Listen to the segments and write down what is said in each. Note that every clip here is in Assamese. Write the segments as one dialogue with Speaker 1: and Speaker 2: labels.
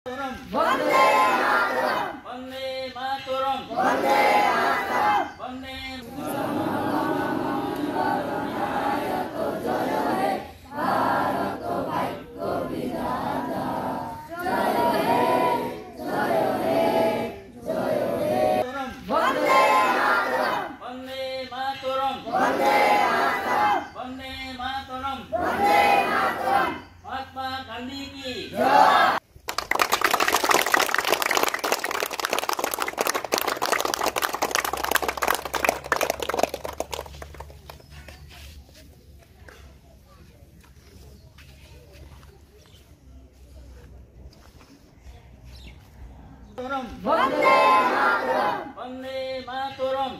Speaker 1: वंदे मातरम वंदे मातरम वंदे मातरम वंदे महात्मा गांधी की जय। वंदे मातरम वंदे मातरम वंदे मातरम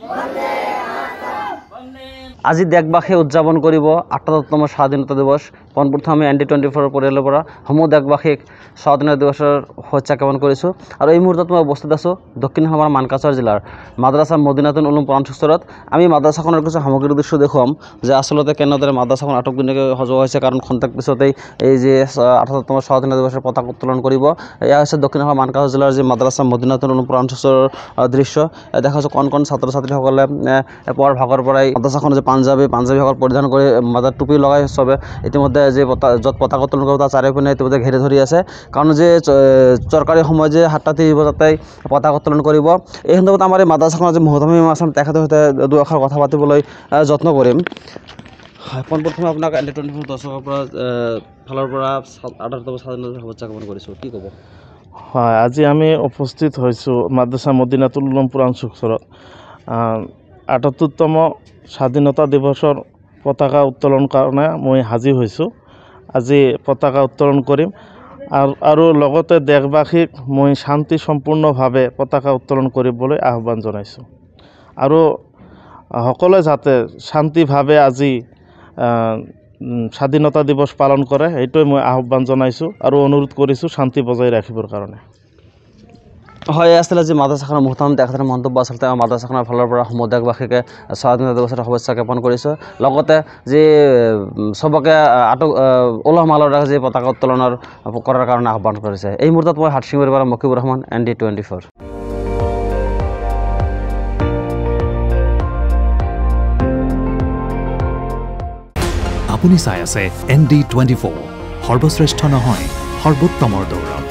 Speaker 1: वंदे।
Speaker 2: আজি দেশবাসীয়ে উদযাপন কৰিব ৭৮তম স্বাধীনতা দিৱস। পোনপ্ৰথমে ND24 পৰিয়ালৰ পৰা সমূহ দেশবাসীক স্বাধীনতা দিৱসৰ শুভেচ্ছা জ্ঞাপন কৰিছোঁ। আৰু এই মুহূৰ্তত মই উপস্থিত আছোঁ দক্ষিণ অসমৰ মানকাছাৰ জিলাৰ মাদ্ৰাছা মদিনাতুল উলুম প্ৰাণ ওচৰত। আমি মাদ্ৰাছাখনৰ কিছু সামগ্ৰীৰ দৃশ্য দেখুৱাম যে আচলতে কেনেদৰে মাদ্ৰাছাখন আটকধুনীয়াকৈ সজোৱা হৈছে, কাৰণ খন্তেক পিছতেই এই যে ৭৮তম স্বাধীনতা দিৱসৰ পতাকা উত্তোলন কৰিব। এয়া হৈছে দক্ষিণ অসমৰ মানকাছাৰ জিলাৰ যি মাদ্ৰাছা মদিনাতুল উলুম প্ৰাণ ওচৰৰ দৃশ্য। দেখা যাচ্ছে কণ কণ ছাত্ৰ ছাত্ৰীসকলে পুৱাৰ ভাগৰ পৰাই মাদ্ৰাছাখন যে পাঞ্জাবীসকল পৰিধান কৰি মাথাত টুপি লগাই চবে ইতিমধ্যে যে য'ত পতাকা উত্তোলন কৰিব তাৰ চাৰিওপিনে ইতিমধ্যে ঘেৰি ধৰি আছে, কাৰণ যে চৰকাৰী সময় যে ৭:৩০ বজাতে পতাকা উত্তোলন কৰিব। এই সন্দৰ্ভত আমাৰ এই মাদ্ৰাছাখনৰ যে মুহতামিম ইমাম আছে তেখেতৰ সৈতে দুই এষাৰ কথা পাতিবলৈ যত্ন কৰিম। পোনপ্ৰথমে আপোনাক ND24 দৰ্শকৰ ফালৰ পৰা ৭৮তম স্বাধীনতা শুভেচ্ছা জ্ঞাপন কৰিছোঁ, কি ক'ব?
Speaker 3: হয়, আজি আমি উপস্থিত হৈছোঁ মাদ্ৰাছা মদিনাতুল উলুম প্ৰাণ ওচৰত ৭৮তম স্বাধীনতা দিৱসৰ পতাকা উত্তোলন কাৰণে মই হাজিৰ হৈছোঁ। আজি পতাকা উত্তোলন কৰিম আৰু লগতে দেশবাসীক মই শান্তি সম্পূৰ্ণভাৱে পতাকা উত্তোলন কৰিবলৈ আহ্বান জনাইছোঁ। আৰু সকলোৱে যাতে শান্তিভাৱে আজি স্বাধীনতা দিৱস পালন কৰে এইটোৱে মই আহ্বান জনাইছোঁ আৰু অনুৰোধ কৰিছোঁ শান্তি বজাই ৰাখিবৰ কাৰণে।
Speaker 2: হয়, আচলতে যি মাদ্ৰাছাখনৰ মুহতামিম তেখেতৰ মন্তব্য আচলতে মাদ্ৰাছাখনৰ ফালৰ পৰা সমূহ দেশবাসীকে স্বাধীনতা দিৱসৰ শুভেচ্ছা জ্ঞাপন কৰিছোঁ। লগতে যি চবকে উলহ মালহেৰে যি পতাকা উত্তোলনৰ কৰাৰ কাৰণে আহ্বান কৰিছে। এই মুহূৰ্তত মই হাটশিঙিৰ পৰা মকিবুৰ ৰহমান, ND24।
Speaker 4: আপুনি চাই আছে ND24, সৰ্বশ্ৰেষ্ঠ নহয় সৰ্বোত্তমৰ দৌৰত।